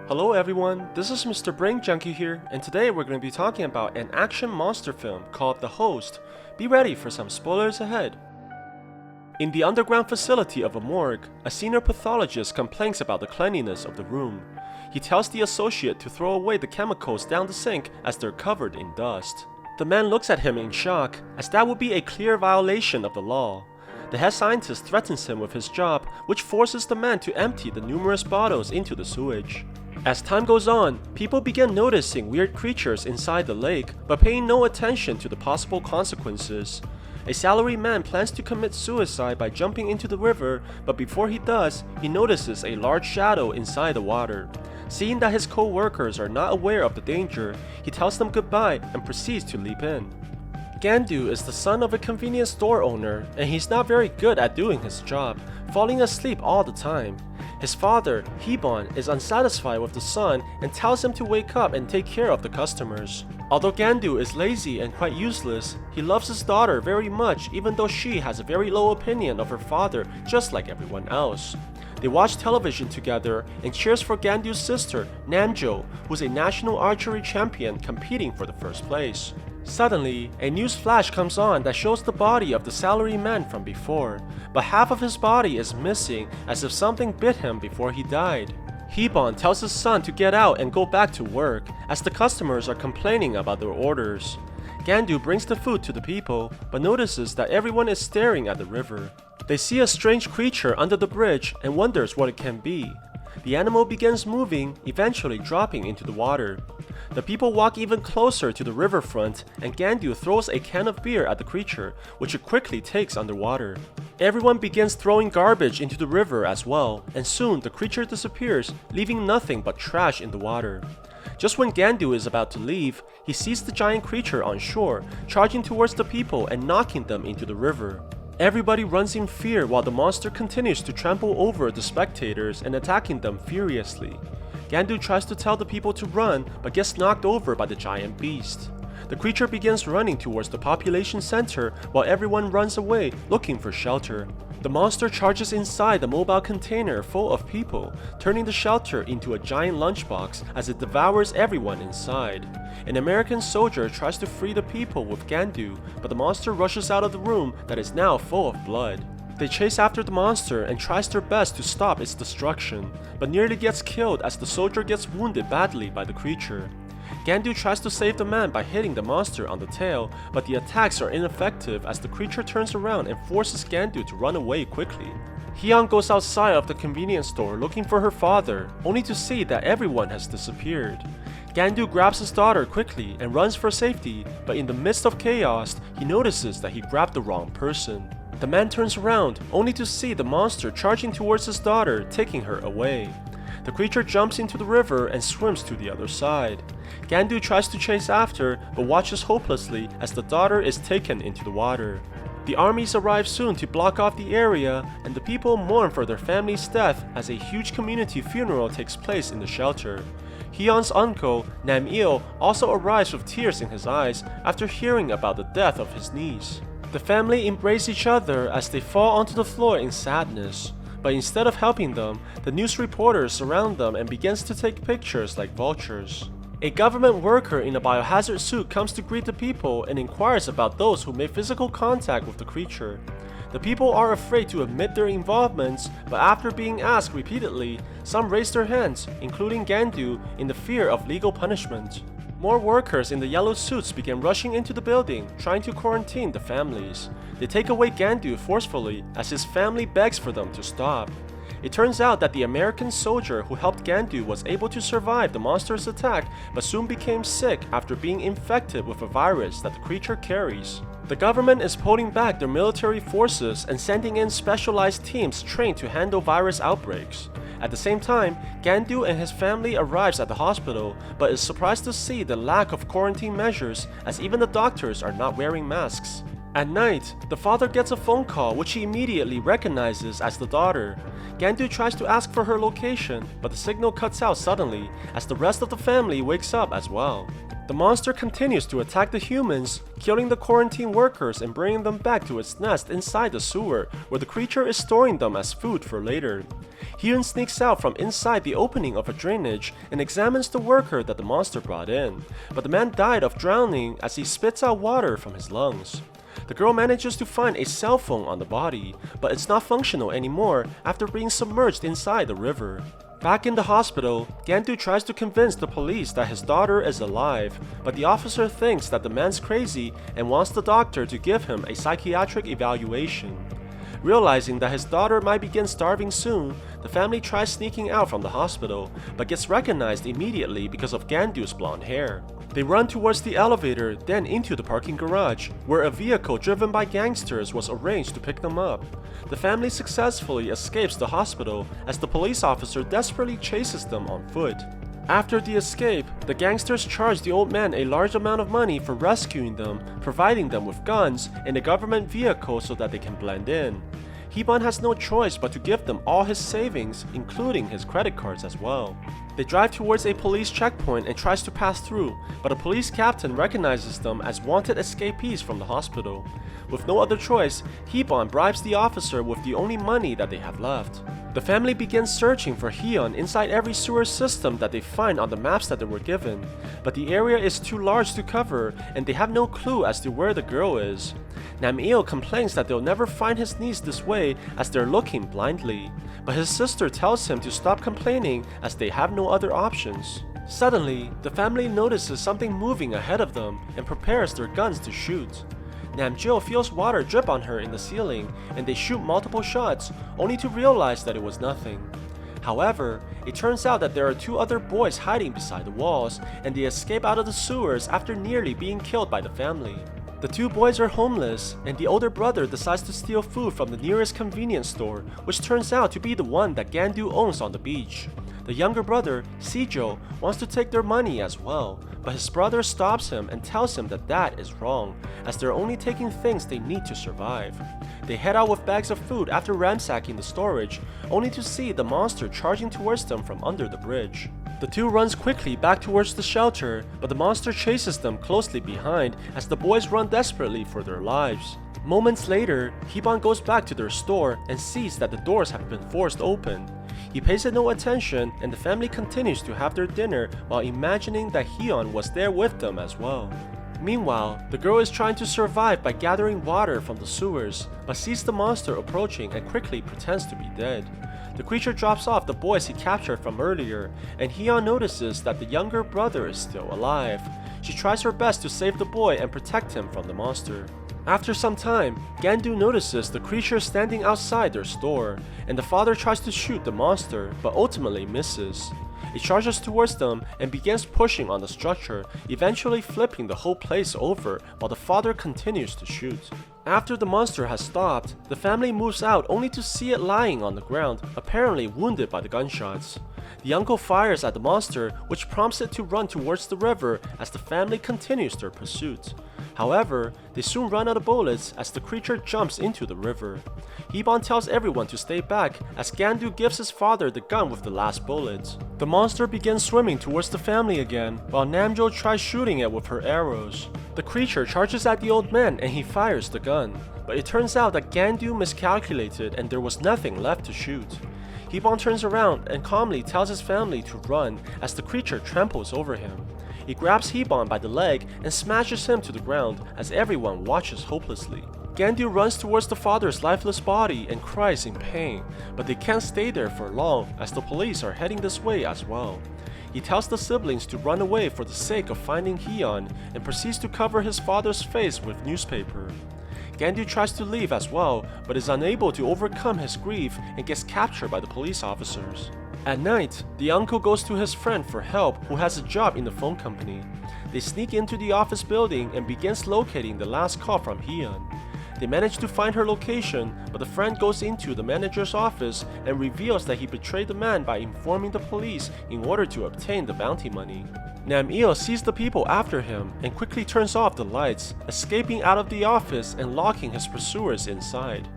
Hello everyone, this is Mr. Brain Junkie here, and today we're going to be talking about an action monster film called The Host. Be ready for some spoilers ahead. In the underground facility of a morgue, a senior pathologist complains about the cleanliness of the room. He tells the associate to throw away the chemicals down the sink as they're covered in dust. The man looks at him in shock, as that would be a clear violation of the law. The head scientist threatens him with his job, which forces the man to empty the numerous bottles into the sewage. As time goes on, people begin noticing weird creatures inside the lake, but paying no attention to the possible consequences. A salary man plans to commit suicide by jumping into the river, but before he does, he notices a large shadow inside the water. Seeing that his co-workers are not aware of the danger, he tells them goodbye and proceeds to leap in. Gandu is the son of a convenience store owner, and he's not very good at doing his job, falling asleep all the time. His father, Hibon, is unsatisfied with the son and tells him to wake up and take care of the customers. Although Gandu is lazy and quite useless, he loves his daughter very much even though she has a very low opinion of her father just like everyone else. They watch television together and cheers for Gandu's sister, Namjo, who's a national archery champion competing for the first place. Suddenly, a news flash comes on that shows the body of the salary man from before, but half of his body is missing as if something bit him before he died. Hibon tells his son to get out and go back to work, as the customers are complaining about their orders. Gandu brings the food to the people, but notices that everyone is staring at the river. They see a strange creature under the bridge and wonders what it can be. The animal begins moving, eventually dropping into the water. The people walk even closer to the riverfront, and Gandu throws a can of beer at the creature, which it quickly takes underwater. Everyone begins throwing garbage into the river as well, and soon the creature disappears, leaving nothing but trash in the water. Just when Gandu is about to leave, he sees the giant creature on shore, charging towards the people and knocking them into the river. Everybody runs in fear while the monster continues to trample over the spectators and attacking them furiously. Gandu tries to tell the people to run, but gets knocked over by the giant beast. The creature begins running towards the population center while everyone runs away, looking for shelter. The monster charges inside the mobile container full of people, turning the shelter into a giant lunchbox as it devours everyone inside. An American soldier tries to free the people with Gandu, but the monster rushes out of the room that is now full of blood. They chase after the monster and tries their best to stop its destruction, but nearly gets killed as the soldier gets wounded badly by the creature. Gandu tries to save the man by hitting the monster on the tail, but the attacks are ineffective as the creature turns around and forces Gandu to run away quickly. Hyun goes outside of the convenience store looking for her father, only to see that everyone has disappeared. Gandu grabs his daughter quickly and runs for safety, but in the midst of chaos, he notices that he grabbed the wrong person. The man turns around, only to see the monster charging towards his daughter, taking her away. The creature jumps into the river and swims to the other side. Gandu tries to chase after, but watches hopelessly as the daughter is taken into the water. The armies arrive soon to block off the area, and the people mourn for their family's death as a huge community funeral takes place in the shelter. Hyun's uncle, Nam-il, also arrives with tears in his eyes after hearing about the death of his niece. The family embrace each other as they fall onto the floor in sadness. But instead of helping them, the news reporters surround them and begins to take pictures like vultures. A government worker in a biohazard suit comes to greet the people and inquires about those who made physical contact with the creature. The people are afraid to admit their involvements, but after being asked repeatedly, some raise their hands, including Gandu, in the fear of legal punishment. More workers in the yellow suits begin rushing into the building, trying to quarantine the families. They take away Gandu forcefully as his family begs for them to stop. It turns out that the American soldier who helped Gandu was able to survive the monster's attack, but soon became sick after being infected with a virus that the creature carries. The government is pulling back their military forces and sending in specialized teams trained to handle virus outbreaks. At the same time, Gandu and his family arrives at the hospital, but is surprised to see the lack of quarantine measures as even the doctors are not wearing masks. At night, the father gets a phone call which he immediately recognizes as the daughter. Gandu tries to ask for her location, but the signal cuts out suddenly as the rest of the family wakes up as well. The monster continues to attack the humans, killing the quarantine workers and bringing them back to its nest inside the sewer, where the creature is storing them as food for later. Hyun sneaks out from inside the opening of a drainage and examines the worker that the monster brought in, but the man died of drowning as he spits out water from his lungs. The girl manages to find a cell phone on the body, but it's not functional anymore after being submerged inside the river. Back in the hospital, Gandu tries to convince the police that his daughter is alive, but the officer thinks that the man's crazy and wants the doctor to give him a psychiatric evaluation. Realizing that his daughter might begin starving soon, the family tries sneaking out from the hospital, but gets recognized immediately because of Gandu's blonde hair. They run towards the elevator, then into the parking garage, where a vehicle driven by gangsters was arranged to pick them up. The family successfully escapes the hospital as the police officer desperately chases them on foot. After the escape, the gangsters charge the old man a large amount of money for rescuing them, providing them with guns and a government vehicle so that they can blend in. Hee-ban has no choice but to give them all his savings, including his credit cards as well. They drive towards a police checkpoint and tries to pass through, but a police captain recognizes them as wanted escapees from the hospital. With no other choice, Hee-ban bribes the officer with the only money that they have left. The family begins searching for Hyun inside every sewer system that they find on the maps that they were given, but the area is too large to cover and they have no clue as to where the girl is. Nam-il complains that they'll never find his niece this way as they're looking blindly, but his sister tells him to stop complaining as they have no other options. Suddenly, the family notices something moving ahead of them and prepares their guns to shoot. Nam-jil feels water drip on her in the ceiling and they shoot multiple shots, only to realize that it was nothing. However, it turns out that there are two other boys hiding beside the walls and they escape out of the sewers after nearly being killed by the family. The two boys are homeless, and the older brother decides to steal food from the nearest convenience store, which turns out to be the one that Gandu owns on the beach. The younger brother, Sijo, wants to take their money as well, but his brother stops him and tells him that that is wrong, as they're only taking things they need to survive. They head out with bags of food after ransacking the storage, only to see the monster charging towards them from under the bridge. The two runs quickly back towards the shelter, but the monster chases them closely behind as the boys run desperately for their lives. Moments later, Hee-ban goes back to their store and sees that the doors have been forced open. He pays it no attention and the family continues to have their dinner while imagining that Hyun was there with them as well. Meanwhile, the girl is trying to survive by gathering water from the sewers, but sees the monster approaching and quickly pretends to be dead. The creature drops off the boys he captured from earlier, and Hyun notices that the younger brother is still alive. She tries her best to save the boy and protect him from the monster. After some time, Gandu notices the creature standing outside their store, and the father tries to shoot the monster, but ultimately misses. It charges towards them and begins pushing on the structure, eventually flipping the whole place over while the father continues to shoot. After the monster has stopped, the family moves out only to see it lying on the ground, apparently wounded by the gunshots. The uncle fires at the monster, which prompts it to run towards the river as the family continues their pursuit. However, they soon run out of bullets as the creature jumps into the river. Hee-ban tells everyone to stay back as Gandu gives his father the gun with the last bullets. The monster begins swimming towards the family again, while Nam-jil tries shooting it with her arrows. The creature charges at the old man and he fires the gun, but it turns out that Gandu miscalculated and there was nothing left to shoot. Hee-ban turns around and calmly tells his family to run as the creature tramples over him. He grabs Hee-ban by the leg and smashes him to the ground as everyone watches hopelessly. Gandu runs towards the father's lifeless body and cries in pain, but they can't stay there for long as the police are heading this way as well. He tells the siblings to run away for the sake of finding Hyun and proceeds to cover his father's face with newspaper. Gandu tries to leave as well, but is unable to overcome his grief and gets captured by the police officers. At night, the uncle goes to his friend for help who has a job in the phone company. They sneak into the office building and begins locating the last call from Hyun. They manage to find her location, but the friend goes into the manager's office and reveals that he betrayed the man by informing the police in order to obtain the bounty money. Nam-il sees the people after him and quickly turns off the lights, escaping out of the office and locking his pursuers inside.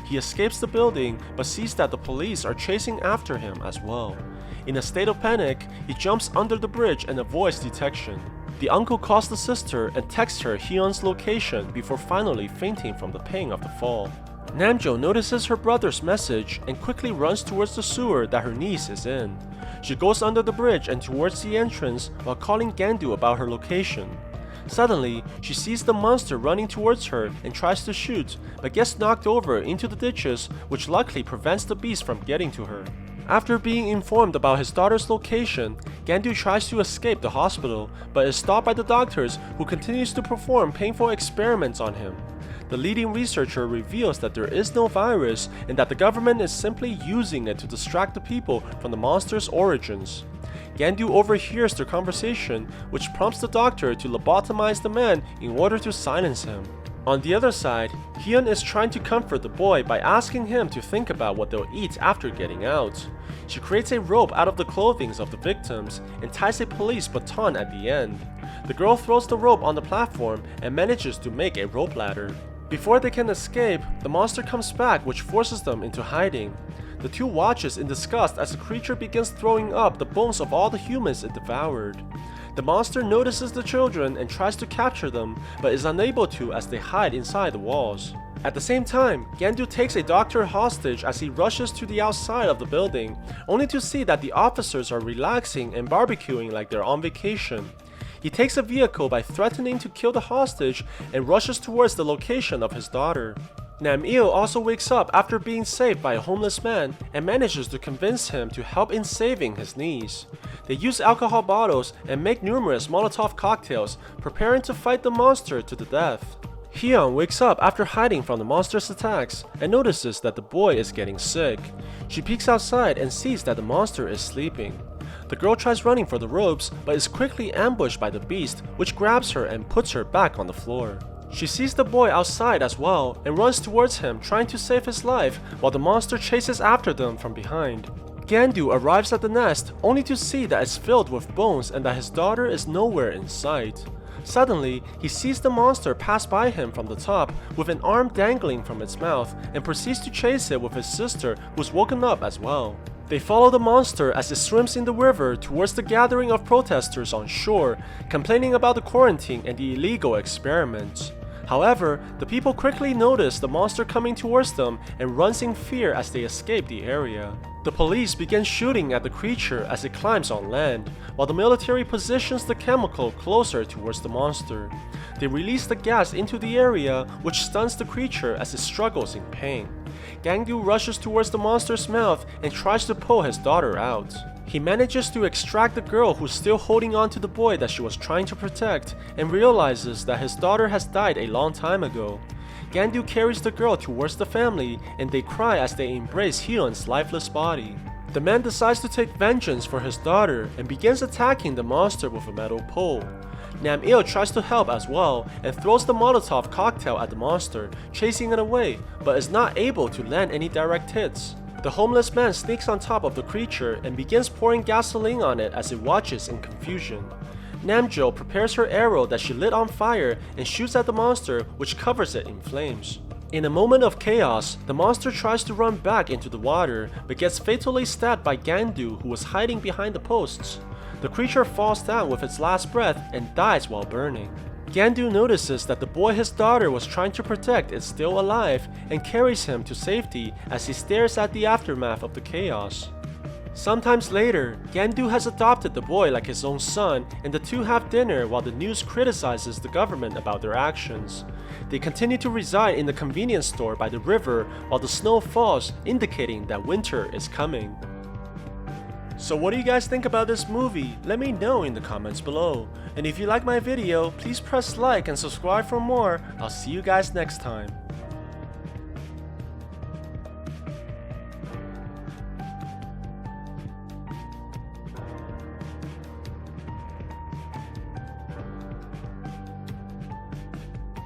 He escapes the building but sees that the police are chasing after him as well. In a state of panic, he jumps under the bridge and avoids detection. The uncle calls the sister and texts her Hyun's location before finally fainting from the pain of the fall. Namjo notices her brother's message and quickly runs towards the sewer that her niece is in. She goes under the bridge and towards the entrance while calling Gandu about her location. Suddenly, she sees the monster running towards her and tries to shoot, but gets knocked over into the ditches, which luckily prevents the beast from getting to her. After being informed about his daughter's location, Gandu tries to escape the hospital, but is stopped by the doctors who continues to perform painful experiments on him. The leading researcher reveals that there is no virus and that the government is simply using it to distract the people from the monster's origins. Gandu overhears their conversation, which prompts the doctor to lobotomize the man in order to silence him. On the other side, Hyun is trying to comfort the boy by asking him to think about what they'll eat after getting out. She creates a rope out of the clothing of the victims and ties a police baton at the end. The girl throws the rope on the platform and manages to make a rope ladder. Before they can escape, the monster comes back, which forces them into hiding. The two watches in disgust as the creature begins throwing up the bones of all the humans it devoured. The monster notices the children and tries to capture them, but is unable to as they hide inside the walls. At the same time, Gandu takes a doctor hostage as he rushes to the outside of the building, only to see that the officers are relaxing and barbecuing like they're on vacation. He takes a vehicle by threatening to kill the hostage and rushes towards the location of his daughter. Nam-il also wakes up after being saved by a homeless man and manages to convince him to help in saving his niece. They use alcohol bottles and make numerous Molotov cocktails, preparing to fight the monster to the death. Hyun wakes up after hiding from the monster's attacks and notices that the boy is getting sick. She peeks outside and sees that the monster is sleeping. The girl tries running for the ropes but is quickly ambushed by the beast, which grabs her and puts her back on the floor. She sees the boy outside as well and runs towards him, trying to save his life while the monster chases after them from behind. Gandu arrives at the nest only to see that it's filled with bones and that his daughter is nowhere in sight. Suddenly, he sees the monster pass by him from the top with an arm dangling from its mouth and proceeds to chase it with his sister, who's woken up as well. They follow the monster as it swims in the river towards the gathering of protesters on shore, complaining about the quarantine and the illegal experiments. However, the people quickly notice the monster coming towards them and runs in fear as they escape the area. The police begin shooting at the creature as it climbs on land, while the military positions the chemical closer towards the monster. They release the gas into the area, which stuns the creature as it struggles in pain. Gandu rushes towards the monster's mouth and tries to pull his daughter out. He manages to extract the girl who's still holding on to the boy that she was trying to protect and realizes that his daughter has died a long time ago. Gandu carries the girl towards the family and they cry as they embrace Hyun's lifeless body. The man decides to take vengeance for his daughter and begins attacking the monster with a metal pole. Nam-il tries to help as well and throws the Molotov cocktail at the monster, chasing it away, but is not able to land any direct hits. The homeless man sneaks on top of the creature and begins pouring gasoline on it as it watches in confusion. Namjo prepares her arrow that she lit on fire and shoots at the monster, which covers it in flames. In a moment of chaos, the monster tries to run back into the water but gets fatally stabbed by Gandu, who was hiding behind the posts. The creature falls down with its last breath and dies while burning. Gandu notices that the boy his daughter was trying to protect is still alive and carries him to safety as he stares at the aftermath of the chaos. Sometimes later, Gandu has adopted the boy like his own son and the two have dinner while the news criticizes the government about their actions. They continue to reside in the convenience store by the river while the snow falls, indicating that winter is coming. So what do you guys think about this movie? Let me know in the comments below. And if you like my video, please press like and subscribe for more. I'll see you guys next time.